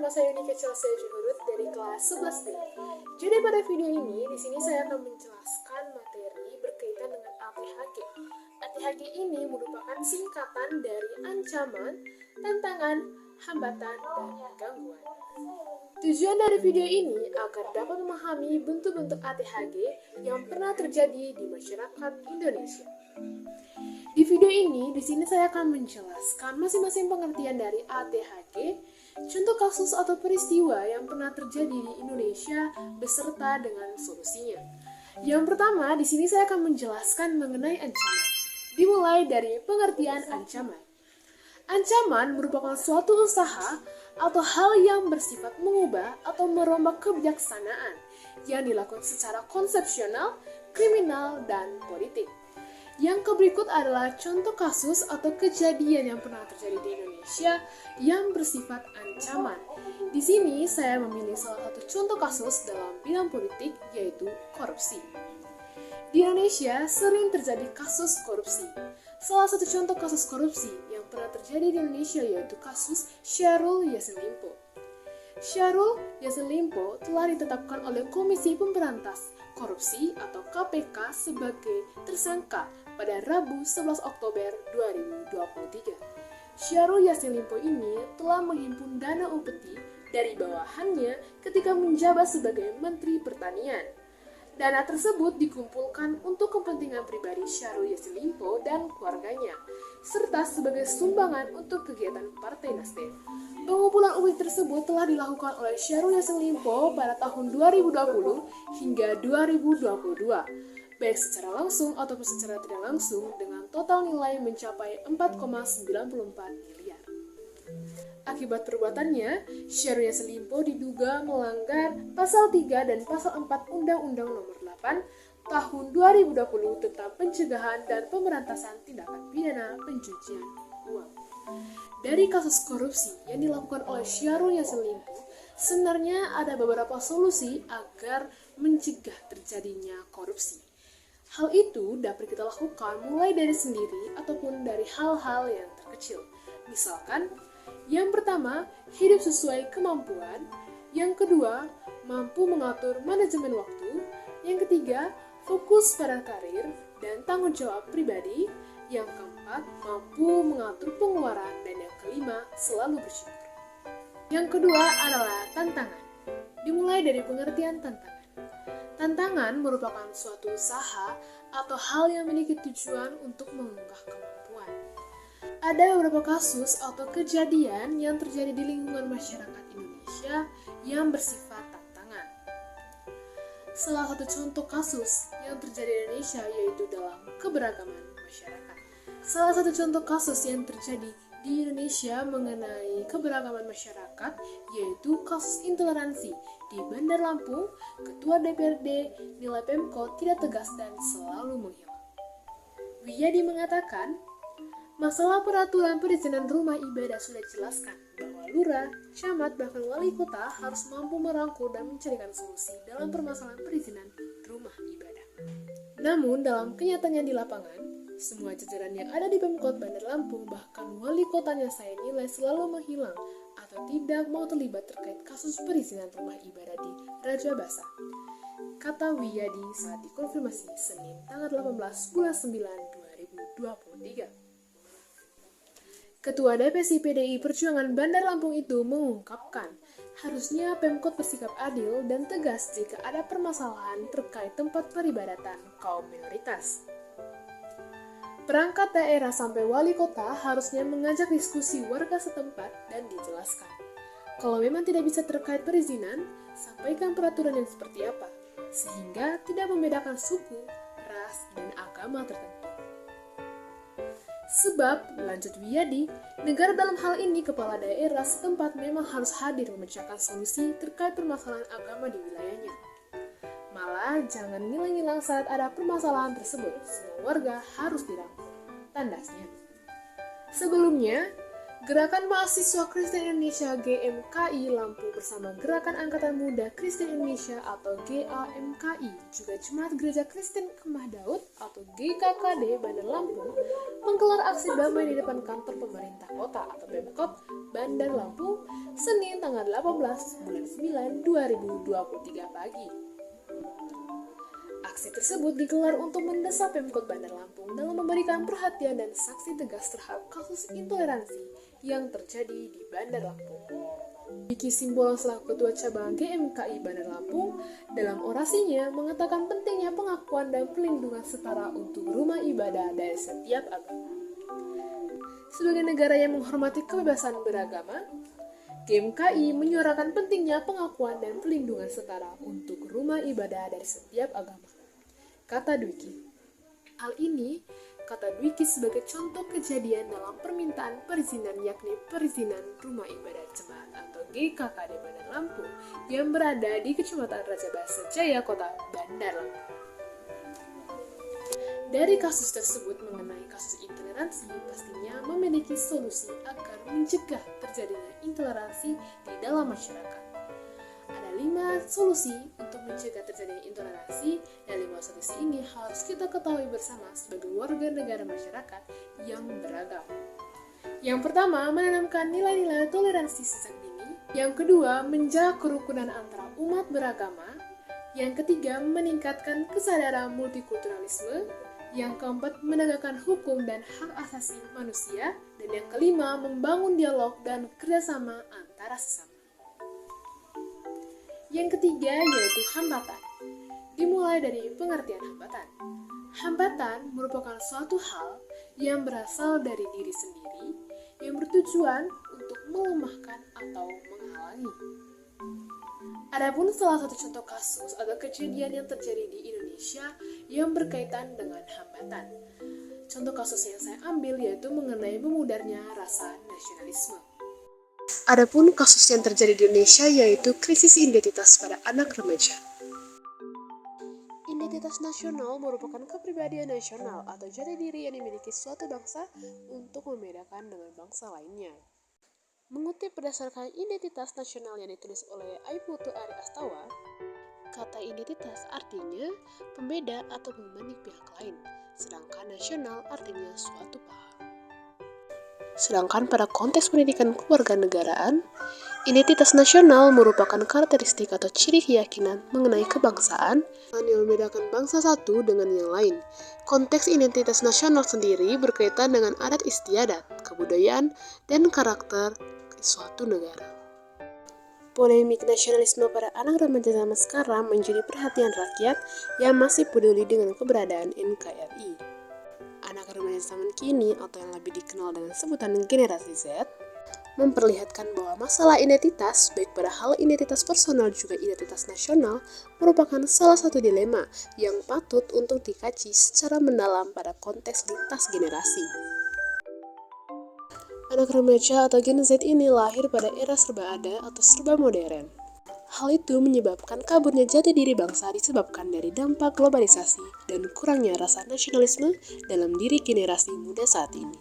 nama saya Unika Chelsea Juhurut dari kelas 11D. Jadi pada video ini, di sini saya akan menjelaskan materi berkaitan dengan ATHG. ATHG ini merupakan singkatan dari ancaman, tantangan, hambatan, dan gangguan. Tujuan dari video ini agar dapat memahami bentuk-bentuk ATHG yang pernah terjadi di masyarakat Indonesia. Di video ini, di sini saya akan menjelaskan masing-masing pengertian dari ATHG, contoh kasus atau peristiwa yang pernah terjadi di Indonesia beserta dengan solusinya. Yang pertama, di sini saya akan menjelaskan mengenai ancaman. Dimulai dari pengertian ancaman. Ancaman merupakan suatu usaha atau hal yang bersifat mengubah atau merombak kebijaksanaan yang dilakukan secara konsepsional, kriminal, dan politik. Yang berikut adalah contoh kasus atau kejadian yang pernah terjadi di Indonesia yang bersifat ancaman. Di sini saya memilih salah satu contoh kasus dalam bidang politik, yaitu korupsi. Di Indonesia sering terjadi kasus korupsi. Salah satu contoh kasus korupsi yang pernah terjadi di Indonesia yaitu kasus Syahrul Yassin Limpo. Syahrul Yassin Limpo telah ditetapkan oleh Komisi Pemberantas Korupsi atau KPK sebagai tersangka pada Rabu 11 Oktober 2023. Syahrul Yassin Limpo ini telah menghimpun dana upeti dari bawahannya ketika menjabat sebagai Menteri Pertanian. Dana tersebut dikumpulkan untuk kepentingan pribadi Syahrul Yassin Limpo dan keluarganya, serta sebagai sumbangan untuk kegiatan Partai Nasdem. Pengumpulan upeti tersebut telah dilakukan oleh Syahrul Yassin Limpo pada tahun 2020 hingga 2022, baik secara langsung ataupun secara tidak langsung dengan total nilai mencapai 4,94 miliar. Akibat perbuatannya, Syahrul Yassin Limpo diduga melanggar Pasal 3 dan Pasal 4 Undang-Undang Nomor 8 Tahun 2020 tentang pencegahan dan pemberantasan tindakan pidana pencucian uang. Dari kasus korupsi yang dilakukan oleh Syahrul Yassin Limpo, sebenarnya ada beberapa solusi agar mencegah terjadinya korupsi. Hal itu dapat kita lakukan mulai dari sendiri ataupun dari hal-hal yang terkecil. Misalkan, yang pertama, hidup sesuai kemampuan. Yang kedua, mampu mengatur manajemen waktu. Yang ketiga, fokus pada karir dan tanggung jawab pribadi. Yang keempat, mampu mengatur pengeluaran. Dan yang kelima, selalu bersyukur. Yang kedua adalah tantangan. Dimulai dari pengertian tantangan. Tantangan merupakan suatu usaha atau hal yang memiliki tujuan untuk mengunggah kemampuan. Ada beberapa kasus atau kejadian yang terjadi di lingkungan masyarakat Indonesia yang bersifat tantangan. Salah satu contoh kasus yang terjadi di Indonesia yaitu dalam keberagaman masyarakat. Salah satu contoh kasus yang terjadi di Indonesia mengenai keberagaman masyarakat yaitu kasus intoleransi di Bandar Lampung. Ketua DPRD nilai Pemkot tidak tegas dan selalu menghilang. Wiyadi mengatakan, masalah peraturan perizinan rumah ibadah sudah dijelaskan bahwa lurah, camat, bahkan wali kota harus mampu merangkul dan mencarikan solusi dalam permasalahan perizinan rumah ibadah. Namun dalam kenyataannya di lapangan, semua jajaran yang ada di Pemkot Bandar Lampung bahkan wali kotanya saya nilai selalu menghilang atau tidak mau terlibat terkait kasus perizinan rumah ibadah di Raja Basa. Kata Wiyadi saat dikonfirmasi Senin tanggal 18 bulan 9 2023. Ketua DPC PDI Perjuangan Bandar Lampung itu mengungkapkan, harusnya Pemkot bersikap adil dan tegas jika ada permasalahan terkait tempat peribadatan kaum minoritas. Perangkat daerah sampai wali kota harusnya mengajak diskusi warga setempat dan dijelaskan. Kalau memang tidak bisa terkait perizinan, sampaikan peraturan yang seperti apa, sehingga tidak membedakan suku, ras, dan agama tertentu. Sebab, lanjut Wiyadi, negara dalam hal ini kepala daerah setempat memang harus hadir memecahkan solusi terkait permasalahan agama di wilayahnya. Malah, jangan ngilang-ngilang saat ada permasalahan tersebut, semua warga harus dirangkul. Tandasnya. Sebelumnya, Gerakan Mahasiswa Kristen Indonesia GMKI Lampung bersama Gerakan Angkatan Muda Kristen Indonesia atau GAMKI, juga Jemaat Gereja Kristen Kemah Daud atau GKKD Bandar Lampung menggelar aksi damai di depan kantor pemerintah kota atau Pemkot Bandar Lampung Senin tanggal 18 bulan 9 2023 pagi. Aksi tersebut digelar untuk mendesak Pemkot Bandar Lampung dalam memberikan perhatian dan sanksi tegas terhadap kasus intoleransi yang terjadi di Bandar Lampung. Vicky Simbolon selaku Ketua Cabang GMKI Bandar Lampung dalam orasinya mengatakan pentingnya pengakuan dan perlindungan setara untuk rumah ibadah dari setiap agama. Sebagai negara yang menghormati kebebasan beragama, GMKI menyuarakan pentingnya pengakuan dan perlindungan setara untuk rumah ibadah dari setiap agama, kata Dwiki. Hal ini, kata Dwiki, sebagai contoh kejadian dalam permintaan perizinan, yakni perizinan rumah ibadah jemaat atau GKKD Bandar Lampung yang berada di Kecamatan Rajabasa Jaya, Kota Bandar Lampung. Dari kasus tersebut mengenai kasus intoleransi pastinya memiliki solusi agar mencegah terjadinya intoleransi di dalam masyarakat. Ada 5 solusi untuk mencegah terjadinya intoleransi, dan 5 solusi ini harus kita ketahui bersama sebagai warga negara masyarakat yang beragama. Yang pertama, menanamkan nilai-nilai toleransi sejak dini. Yang kedua, menjaga kerukunan antara umat beragama. Yang ketiga, meningkatkan kesadaran multikulturalisme. Yang keempat, menegakkan hukum dan hak asasi manusia. Dan yang kelima, membangun dialog dan kerjasama antara sesama. Yang ketiga yaitu hambatan. Dimulai dari pengertian hambatan. Hambatan merupakan suatu hal yang berasal dari diri sendiri yang bertujuan untuk melemahkan atau menghalangi. Adapun salah satu contoh kasus atau kejadian yang terjadi di Indonesia yang berkaitan dengan hambatan. Contoh kasus yang saya ambil yaitu mengenai memudarnya rasa nasionalisme. Adapun kasus yang terjadi di Indonesia yaitu krisis identitas pada anak remaja. Identitas nasional merupakan kepribadian nasional atau jati diri yang dimiliki suatu bangsa untuk membedakan dengan bangsa lainnya. Mengutip berdasarkan identitas nasional yang ditulis oleh Aiputu Ari Astawa, kata identitas artinya pembeda atau membanding pihak lain, sedangkan nasional artinya suatu paham. Sedangkan pada konteks pendidikan kewarganegaraan, identitas nasional merupakan karakteristik atau ciri keyakinan mengenai kebangsaan yang membedakan bangsa satu dengan yang lain. Konteks identitas nasional sendiri berkaitan dengan adat istiadat, kebudayaan, dan karakter suatu negara. Polemik nasionalisme pada anak remaja zaman sekarang menjadi perhatian rakyat yang masih peduli dengan keberadaan NKRI. Anak remaja zaman kini atau yang lebih dikenal dengan sebutan generasi Z memperlihatkan bahwa masalah identitas, baik pada hal identitas personal juga identitas nasional, merupakan salah satu dilema yang patut untuk dikaji secara mendalam pada konteks lintas generasi. Anak remaja atau Gen Z ini lahir pada era serba ada atau serba modern. Hal itu menyebabkan kaburnya jati diri bangsa disebabkan dari dampak globalisasi dan kurangnya rasa nasionalisme dalam diri generasi muda saat ini.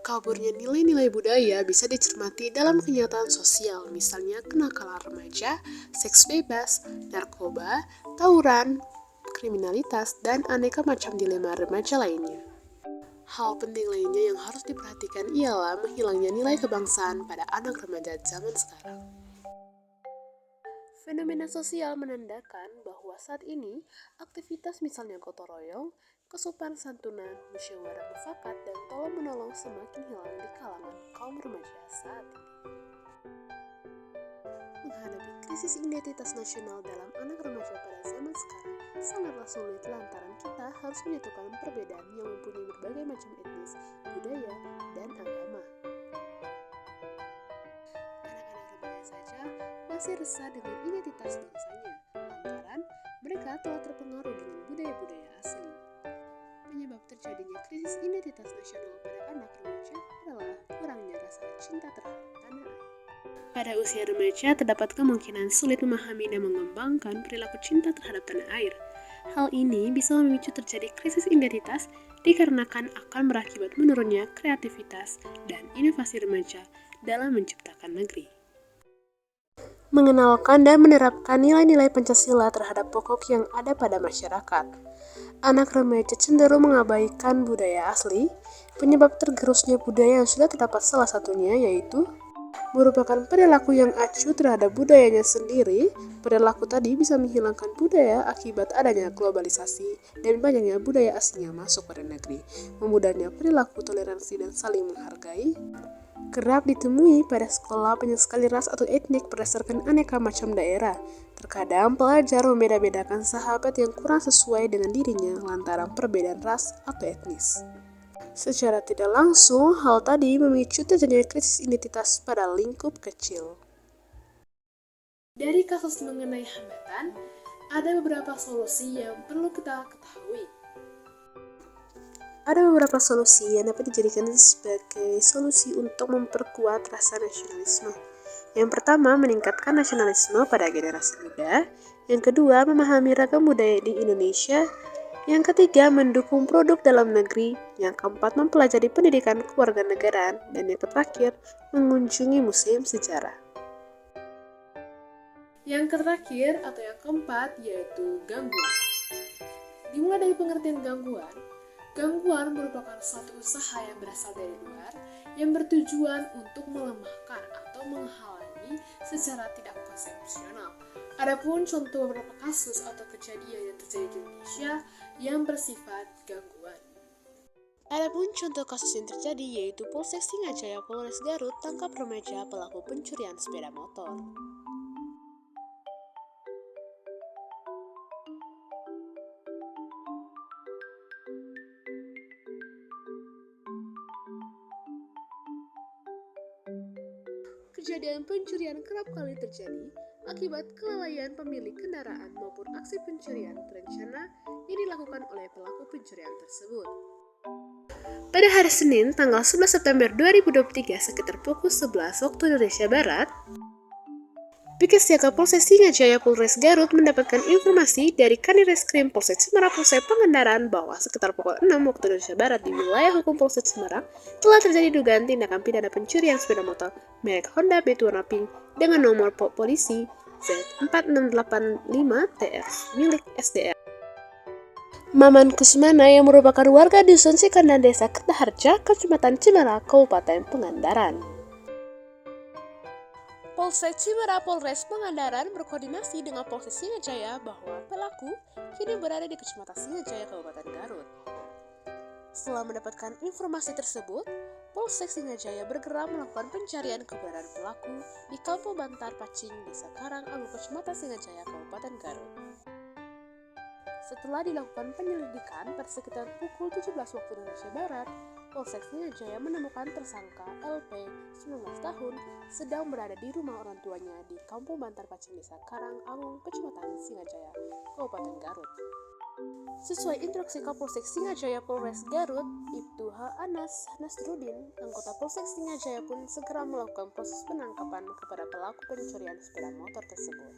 Kaburnya nilai-nilai budaya bisa dicermati dalam kenyataan sosial, misalnya kenakalan remaja, seks bebas, narkoba, tawuran, kriminalitas, dan aneka macam dilema remaja lainnya. Hal penting lainnya yang harus diperhatikan ialah menghilangnya nilai kebangsaan pada anak remaja zaman sekarang. Fenomena sosial menandakan bahwa saat ini aktivitas misalnya gotong royong, kesopanan santunan, musyawarah mufakat, dan tolong-menolong semakin hilang di kalangan kaum remaja saat ini. Menghadapi krisis identitas nasional dalam anak remaja pada zaman sekarang sangatlah sulit lantaran kita harus menyatukan perbedaan yang mempunyai berbagai macam etnis, budaya, dan agama. Anak-anak remaja saja masih resah dengan identitas bangsanya, lantaran mereka telah terpengaruh dengan budaya-budaya asing. Penyebab terjadinya krisis identitas nasional pada anak remaja adalah kurangnya rasa cinta terhadap tanah air. Pada usia remaja terdapat kemungkinan sulit memahami dan mengembangkan perilaku cinta terhadap tanah air. Hal ini bisa memicu terjadi krisis identitas dikarenakan akan berakibat menurunnya kreativitas dan inovasi remaja dalam menciptakan negeri. Mengenalkan dan menerapkan nilai-nilai Pancasila terhadap pokok yang ada pada masyarakat. Anak remaja cenderung mengabaikan budaya asli. Penyebab tergerusnya budaya yang sudah terdapat salah satunya yaitu merupakan perilaku yang acuh terhadap budayanya sendiri. Perilaku tadi bisa menghilangkan budaya akibat adanya globalisasi dan banyaknya budaya asing yang masuk pada negeri. Memudahnya perilaku toleransi dan saling menghargai kerap ditemui pada sekolah banyak sekali ras atau etnik berdasarkan aneka macam daerah. Terkadang pelajar membeda-bedakan sahabat yang kurang sesuai dengan dirinya lantaran perbedaan ras atau etnis. Secara tidak langsung, hal tadi memicu terjadinya krisis identitas pada lingkup kecil. Dari kasus mengenai hambatan, ada beberapa solusi yang perlu kita ketahui. Ada beberapa solusi yang dapat dijadikan sebagai solusi untuk memperkuat rasa nasionalisme. Yang pertama, meningkatkan nasionalisme pada generasi muda. Yang kedua, memahami ragam budaya di Indonesia. Yang ketiga, mendukung produk dalam negeri. Yang keempat, mempelajari pendidikan kewarganegaraan. Dan yang terakhir, mengunjungi museum sejarah. Yang terakhir atau yang keempat yaitu gangguan. Dimulai dari pengertian gangguan. Gangguan merupakan suatu usaha yang berasal dari luar yang bertujuan untuk melemahkan atau menghalangi secara tidak konsepusional. Adapun contoh beberapa kasus atau kejadian yang terjadi di Indonesia yang bersifat gangguan. Adapun contoh kasus yang terjadi yaitu Polsek Singajaya Polres Garut tangkap remaja pelaku pencurian sepeda motor. Kejadian pencurian kerap kali terjadi akibat kelalaian pemilik kendaraan maupun aksi pencurian berencana yang dilakukan oleh pelaku pencurian tersebut. Pada hari Senin, tanggal 11 September 2023 sekitar pukul 11 waktu Indonesia Barat, Bikes Siaga Polsek Singajaya Polres Garut mendapatkan informasi dari Kanireskrim Polsek Semarang Polsek Pangandaran bahwa sekitar pukul 6 waktu Indonesia Barat di wilayah hukum Polsek Semarang telah terjadi dugaan tindakan pidana pencurian sepeda motor merek Honda Beat warna pink dengan nomor polisi Z4685TR milik SDR. Maman Kusmana yang merupakan warga dusun Sikandar Desa Kertaharja, Kecamatan Cimara, Kabupaten Pangandaran. Polsek Cimara Polres Pangandaran berkoordinasi dengan Polsek Singajaya bahwa pelaku kini berada di Kecamatan Singajaya, Kabupaten Garut. Setelah mendapatkan informasi tersebut, Polsek Singajaya bergerak melakukan pencarian keberadaan pelaku di Kampung Bantar Pacing, Desa Karang Agung, Kecamatan Singajaya, Kabupaten Garut. Setelah dilakukan penyelidikan pada sekitar pukul 17 waktu Indonesia Barat, Polsek Singajaya menemukan tersangka LP, 19 tahun, sedang berada di rumah orang tuanya di Kampung Bantar Pacing, Desa Karang Agung, Kecamatan Singajaya, Kabupaten Garut. Sesuai instruksi Kapolsek Singajaya Polres Garut, Ibtu H. Anas Nasrudin, anggota Polsek Singajaya pun segera melakukan proses penangkapan kepada pelaku pencurian sepeda motor tersebut.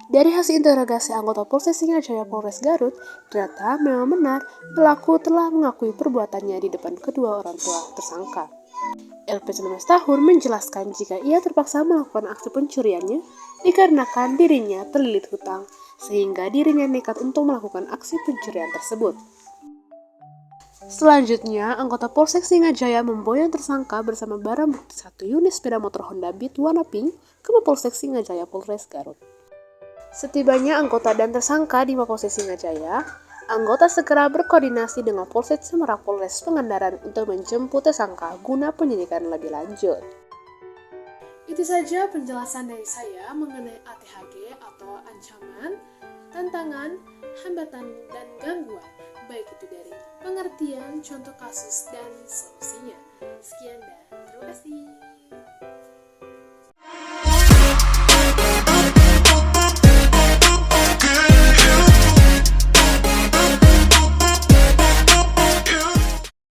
Dari hasil interogasi anggota Polsek Singajaya Polres Garut, ternyata memang benar pelaku telah mengakui perbuatannya di depan kedua orang tua tersangka. LP 19 tahun menjelaskan jika ia terpaksa melakukan aksi pencuriannya dikarenakan dirinya terlilit hutang, sehingga dirinya nekat untuk melakukan aksi pencurian tersebut. Selanjutnya, anggota Polsek Singajaya memboyong tersangka bersama barang bukti 1 unit sepeda motor Honda Beat warna pink ke Mapolsek Singajaya Polres Garut. Setibanya anggota dan tersangka di Mapolsek Singajaya, anggota segera berkoordinasi dengan Polsek Semarang Polres Pangandaran untuk menjemput tersangka guna penyidikan lebih lanjut. Itu saja penjelasan dari saya mengenai ATHG atau ancaman, tantangan, hambatan, dan gangguan, baik itu dari pengertian, contoh kasus, dan solusinya. Sekian dan terima kasih.